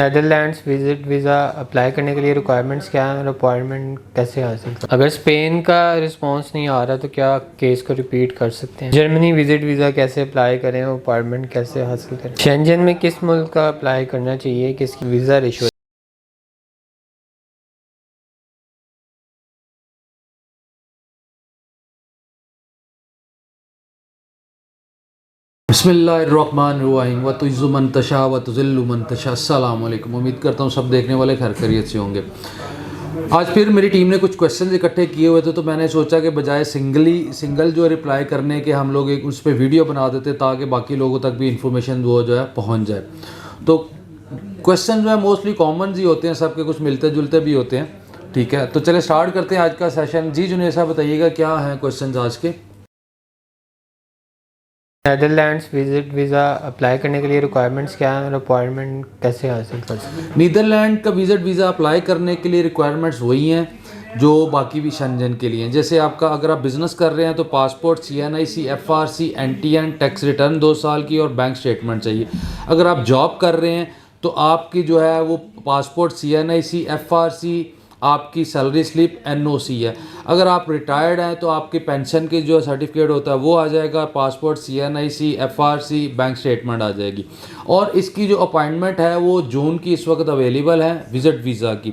Netherlands visit visa apply करने के लिए रिक्वायरमेंट्स क्या हैं और अपॉइंटमेंट कैसे हासिल करें? अगर स्पेन का रिस्पांस नहीं आ रहा तो क्या केस को रिपीट कर सकते हैं? जर्मनी विजिट वीज़ा कैसे अप्लाई करें और अपॉइंटमेंट कैसे हासिल करें? शेंजन में किस मुल्क का अप्लाई करना चाहिए, किसकी वीज़ा रेशो? बिस्मिल्लाहिर्रहमानिर्रहीम व तुइज़्ज़ु मन तशा व तुज़िल्लु मन तशा। अस्सलाम वालेकुम। उम्मीद करता हूँ सब देखने वाले खैर खैरियत से होंगे। आज फिर मेरी टीम ने कुछ क्वेश्चन इकट्ठे किए हुए थे, तो मैंने सोचा कि बजाय सिंगल जो रिप्लाई करने के हम लोग एक उस पर वीडियो बना देते ताकि बाकी लोगों तक भी इंफॉर्मेशन वो जो है पहुँच जाए। तो क्वेश्चन जो है मोस्टली कॉमन ही होते हैं, सबके कुछ मिलते जुलते भी होते हैं। ठीक है, तो चले स्टार्ट करते हैं आज का सेशन। जी जुनेद साहब बताइएगा क्या हैं क्वेश्चन आज के? नेदरलैंड्स विजिट वीज़ा अप्लाई करने के लिए रिक्वायरमेंट्स क्या हैं और अपॉइंटमेंट कैसे हासिल कर सकते हैं? नीदरलैंड का विजिट वीज़ा अप्लाई करने के लिए रिक्वायरमेंट्स वही हैं जो बाकी भी शेंजन के लिए हैं। जैसे आपका अगर आप बिज़नेस कर रहे हैं तो passport, CNIC, FRC, NTN, tax return 2 साल की और बैंक स्टेटमेंट चाहिए। अगर आप जॉब कर रहे हैं तो आपकी जो है वो पासपोर्ट, CNIC, FRC, आपकी सैलरी स्लिप, NOC है। अगर आप रिटायर्ड हैं तो आपके पेंशन के जो सर्टिफिकेट होता है वो आ जाएगा, passport, CNIC, FRC, bank statement आ जाएगी। और इसकी जो अपॉइंटमेंट है वो जून की इस वक्त अवेलेबल है विजिट वीज़ा की।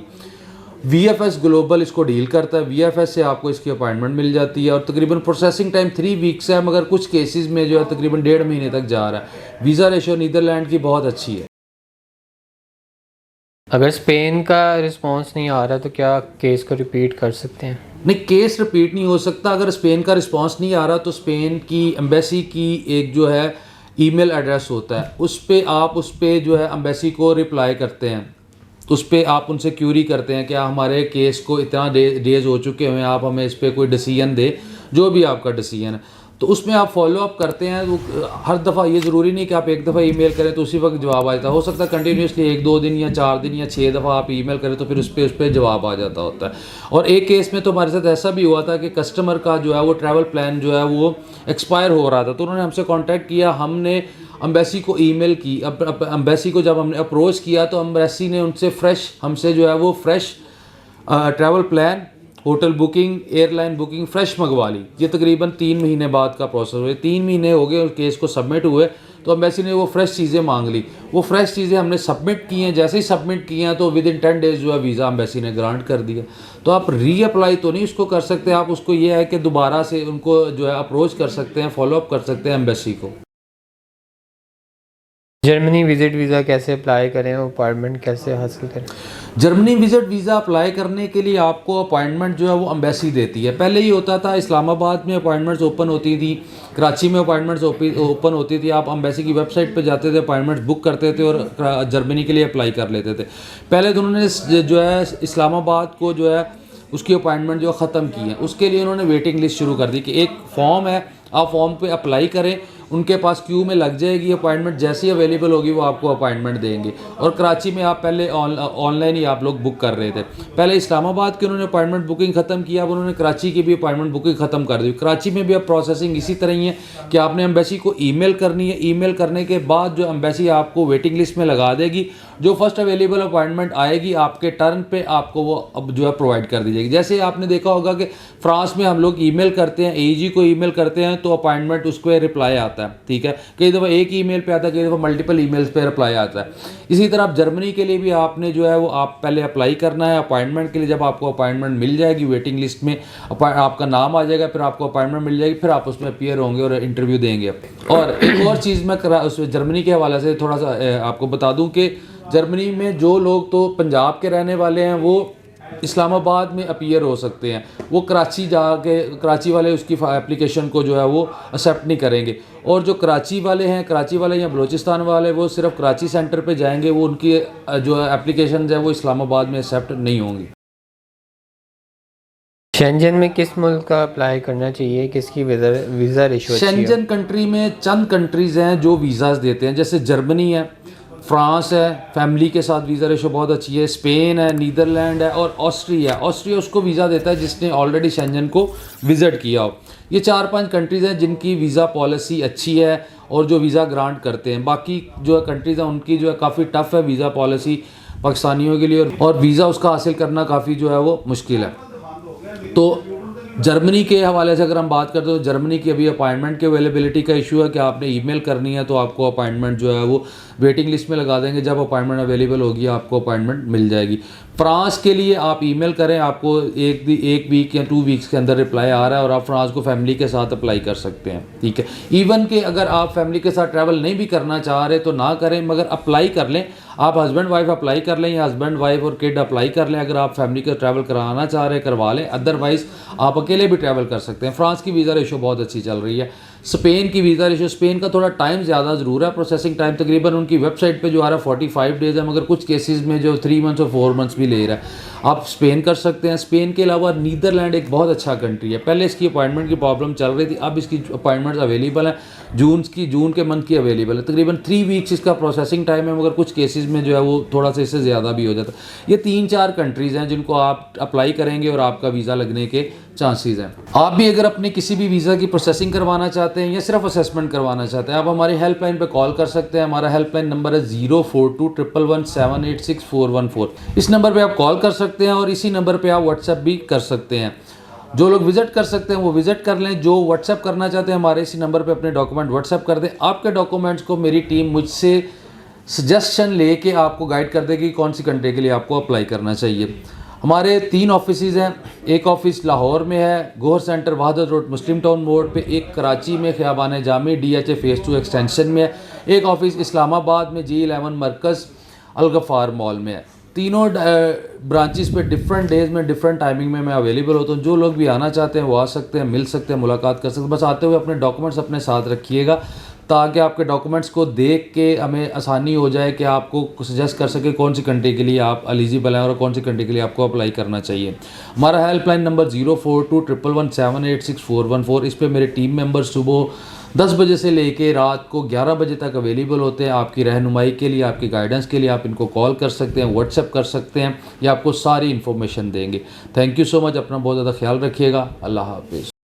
VFS ग्लोबल इसको डील करता है, VFS से आपको इसकी अपॉइंटमेंट मिल जाती है और तकरीबन प्रोसेसिंग टाइम 3 वीक्स है, मगर कुछ केसेस में जो है तकरीबन 1.5 महीने तक जा रहा है। वीज़ा रेशो नीदरलैंड की बहुत अच्छी है। अगर स्पेन का रिस्पांस नहीं आ रहा तो क्या केस को रिपीट कर सकते हैं? नहीं, केस रिपीट नहीं हो सकता। अगर स्पेन का रिस्पांस नहीं आ रहा तो स्पेन की एम्बेसी की एक जो है ईमेल एड्रेस होता है, उस पे जो है एम्बेसी को रिप्लाई करते हैं। उस पर आप उनसे क्यूरी करते हैं कि हमारे केस को इतना डेज हो चुके हैं, आप हमें इस पर कोई डिसीजन दे, जो भी आपका डिसीजन है। तो उसमें आप फॉलो अप करते हैं। वो हर दफ़ा ये ज़रूरी नहीं कि आप एक दफ़ा ईमेल करें तो उसी वक्त जवाब आ जाता है। हो सकता है कंटिन्यूसली 1-2 दिन या 4 दिन या 6 दफ़ा आप ईमेल करें तो फिर उस पर जवाब आ जाता होता है। और एक केस में तो हमारे साथ ऐसा भी हुआ था कि कस्टमर का जो है वो ट्रैवल प्लान जो है वो एक्सपायर हो रहा था, तो उन्होंने हमसे कॉन्टैक्ट किया। हमने एम्बेसी को ईमेल की। अब एम्बेसी को जब हमने अप्रोच किया तो एम्बेसी ने उनसे हमसे जो है वो fresh travel plan, hotel booking, airline booking fresh मंगवा ली। ये तकरीबन 3 महीने बाद का प्रोसेस हुए। 3 महीने हो गए केस को सबमिट हुए, तो एम्बेसी ने वो फ्रेश चीज़ें मांग ली। वो फ्रेश चीज़ें हमने सबमिट की हैं। जैसे ही सबमिट किए हैं तो विदिन 10 डेज़ जो है वीज़ा एम्बेसी ने ग्रांट कर दिया। तो आप रीअप्लाई तो नहीं उसको कर सकते, आप उसको ये है कि दोबारा से उनको जो है अप्रोच कर सकते हैं, फॉलोअप कर सकते हैं एम्बेसी को। जर्मनी विजिट वीज़ा कैसे अप्लाई करें और अपॉइंटमेंट कैसे हासिल करें? जर्मनी विजिट वीज़ा अप्लाई करने के लिए आपको अपॉइंटमेंट जो है वो एम्बेसी देती है। पहले ये होता था इस्लामाबाद में अपॉइंटमेंट्स ओपन होती थी, कराची में अपॉइंटमेंट्स ओपन होती थी। आप एम्बेसी की वेबसाइट पे जाते थे, अपॉइंटमेंट्स बुक करते थे और जर्मनी के लिए अप्लाई कर लेते थे। पहले तो उन्होंने जो है इस्लामाबाद को जो है उसकी अपॉइंटमेंट जो ख़त्म की है, उसके लिए उन्होंने वेटिंग लिस्ट शुरू कर दी कि एक फॉर्म है, आप फॉर्म पे अप्लाई करें, उनके पास क्यू में लग जाएगी अपॉइंटमेंट। जैसी ही अवेलेबल होगी वो आपको अपॉइंटमेंट देंगे। और कराची में आप पहले ऑनलाइन ही आप लोग बुक कर रहे थे। पहले इस्लामाबाद की उन्होंने अपॉइंटमेंट बुकिंग ख़त्म किया, अब उन्होंने कराची की भी अपॉइंटमेंट बुकिंग ख़त्म कर दी। कराची में भी अब प्रोसेसिंग इसी तरह ही है कि आपने एम्बेसी को ईमेल करनी है। ईमेल करने के बाद जो एम्बेसी आपको वेटिंग लिस्ट में लगा देगी, जो फर्स्ट अवेलेबल अपॉइंटमेंट आएगी आपके टर्न पे आपको वो अब जो है प्रोवाइड कर दी जाएगी। जैसे आपने देखा होगा कि फ्रांस में हम लोग ईमेल करते हैं, AEG को ईमेल करते हैं तो अपॉइंटमेंट उसको रिप्लाई आता है। ठीक है, कई दफ़ा एक ईमेल पे आता है, कई दफ़ा मल्टीपल ईमेल्स पे रिप्लाई आता है। इसी तरह आप जर्मनी के लिए भी आपने जो है वो आप पहले अप्लाई करना है अपॉइंटमेंट के लिए। जब आपको अपॉइंटमेंट मिल जाएगी वेटिंग लिस्ट में आपका नाम आ जाएगा, फिर आपको अपॉइंटमेंट मिल जाएगी, फिर आप उसमें अपीयर होंगे और इंटरव्यू देंगे। और एक और चीज़ मैं उस जर्मनी के हवाले से थोड़ा सा आपको बता दूँ कि जर्मनी में जो लोग तो पंजाब के रहने वाले हैं वो इस्लामाबाद में अपीयर हो सकते हैं। वो कराची जाके कराची वाले उसकी एप्लीकेशन को जो है वो एक्सेप्ट नहीं करेंगे। और जो कराची वाले या बलूचिस्तान वाले वो सिर्फ कराची सेंटर पे जाएंगे, वो उनकी जो एप्लीकेशन है वो इस्लामाबाद में एक्सेप्ट नहीं होंगी। शेंजन में किस मुल्क का अप्लाई करना चाहिए, किसकी वीज़ा रेशो? शेंजन कंट्री में चंद कंट्रीज़ हैं जो वीज़ाज़ देते हैं, जैसे जर्मनी है, फ्रांस है, फैमिली के साथ वीज़ा रेशो बहुत अच्छी है, स्पेन है, नीदरलैंड है और ऑस्ट्रिया। ऑस्ट्रिया उसको वीज़ा देता है जिसने ऑलरेडी शेंजन को विज़िट किया हो। ये 4-5 कंट्रीज़ हैं जिनकी वीज़ा पॉलिसी अच्छी है और जो वीज़ा ग्रांट करते हैं। बाकी जो कंट्रीज़ हैं उनकी जो है काफ़ी टफ़ है वीज़ा पॉलिसी। पाकिस्तानियों के लिए, और वीज़ा उसका हासिल करना काफ़ी जो है वो मुश्किल है। तो जर्मनी के हवाले से अगर हम बात करते हैं तो जर्मनी की अभी अपॉइंटमेंट की अवेलेबिलिटी का इशू है कि आपने ईमेल करनी है तो आपको अपॉइंटमेंट जो है वो वेटिंग लिस्ट में लगा देंगे, जब अपॉइंटमेंट अवेलेबल होगी आपको अपॉइंटमेंट मिल जाएगी। फ्रांस के लिए आप ईमेल करें, आपको एक वीक या 2 वीक्स के अंदर रिप्लाई आ रहा है और आप फ्रांस को फैमिली के साथ अप्लाई कर सकते हैं, ठीक है। इवन कि अगर आप फैमिली के साथ ट्रैवल नहीं भी करना चाह रहे तो ना करें, मगर अप्लाई कर लें। आप हस्बैंड वाइफ अप्लाई कर लें या हस्बैंड वाइफ और किड अप्लाई कर लें। अगर आप फैमिली का ट्रैवल कराना चाह रहे हैं करवा लें, अदरवाइज़ आप अकेले भी ट्रैवल कर सकते हैं। फ्रांस की वीज़ा रेशो बहुत अच्छी चल रही है। स्पेन की वीज़ा रेशो, स्पेन का थोड़ा टाइम ज़्यादा ज़रूर है, प्रोसेसिंग टाइम तकरीबन उनकी वेबसाइट पे जो आ रहा है 45 डेज़ है, मगर कुछ केसेस में जो 3 मंथ्स और 4 मंथ्स भी ले रहा है। आप स्पेन कर सकते हैं। स्पेन के अलावा नीदरलैंड एक बहुत अच्छा कंट्री है। पहले इसकी अपॉइंटमेंट की प्रॉब्लम चल रही थी, अब इसकी अपॉइंटमेंट्स अवेलेबल हैं। जून के मंथ की अवेलेबल है। तकरीबन 3 वीक्स इसका प्रोसेसिंग टाइम है, मगर कुछ केसेस में जो है वो थोड़ा सा इससे ज़्यादा भी हो जाता है। ये 3-4 कंट्रीज़ हैं जिनको आप अप्लाई करेंगे और आपका वीज़ा लगने के चांसेस हैं। आप भी अगर अपने किसी भी वीज़ा की प्रोसेसिंग करवाना चाहते हैं या सिर्फ असेसमेंट करवाना चाहते हैं, आप हमारी हेल्पलाइन पे कॉल कर सकते हैं। हमारा हेल्पलाइन नंबर है 042111786414। इस नंबर पे आप कॉल कर सकते हैं और इसी नंबर पे आप व्हाट्सएप भी कर सकते हैं। जो लोग विज़िट कर सकते हैं वो विज़िट कर लें, जो व्हाट्सएप करना चाहते हैं हमारे इसी नंबर पे अपने डॉक्यूमेंट व्हाट्सएप कर दें। आपके डॉक्यूमेंट्स को मेरी टीम मुझसे सजेशन लेके आपको गाइड कर देगी कौन सी कंट्री के लिए आपको अप्लाई करना चाहिए। हमारे 3 ऑफिसेज हैं। एक ऑफिस लाहौर में है, गोहर सेंटर वहादत रोड मुस्लिम टाउन मोड़ पे। एक कराची में ख़ियाबान जामी DHA फेज़ 2 एक्सटेंशन में है। एक ऑफिस इस्लामाबाद में G11 मरकज़ अलगफ़ार मॉल में है। तीनों ब्रांचेस पे डिफरेंट डेज़ में डिफरेंट टाइमिंग में मैं अवेलेबल होता हूँ। जो लोग भी आना चाहते हैं वो आ सकते हैं, मिल सकते हैं, मुलाकात कर सकते हैं। बस आते हुए अपने डॉक्यूमेंट्स अपने साथ रखिएगा ताकि आपके डॉक्यूमेंट्स को देख के हमें आसानी हो जाए कि आपको सजेस्ट कर सके कौन सी कंट्री के लिए आप एलिजिबल हैं और कौन सी कंट्री के लिए आपको अप्लाई करना चाहिए। हमारा हेल्पलाइन नंबर 042111786414। इस पर मेरे टीम मेंबर सुबह 10 बजे से लेके रात को 11 बजे तक अवेलेबल होते हैं आपकी रहनुमाई के लिए, आपकी गाइडेंस के लिए। आप इनको कॉल कर सकते हैं, व्हाट्सएप कर सकते हैं, या आपको सारी इन्फॉर्मेशन देंगे। Thank you so much. अपना बहुत ज़्यादा ख्याल रखिएगा। अल्लाह हाफिज़।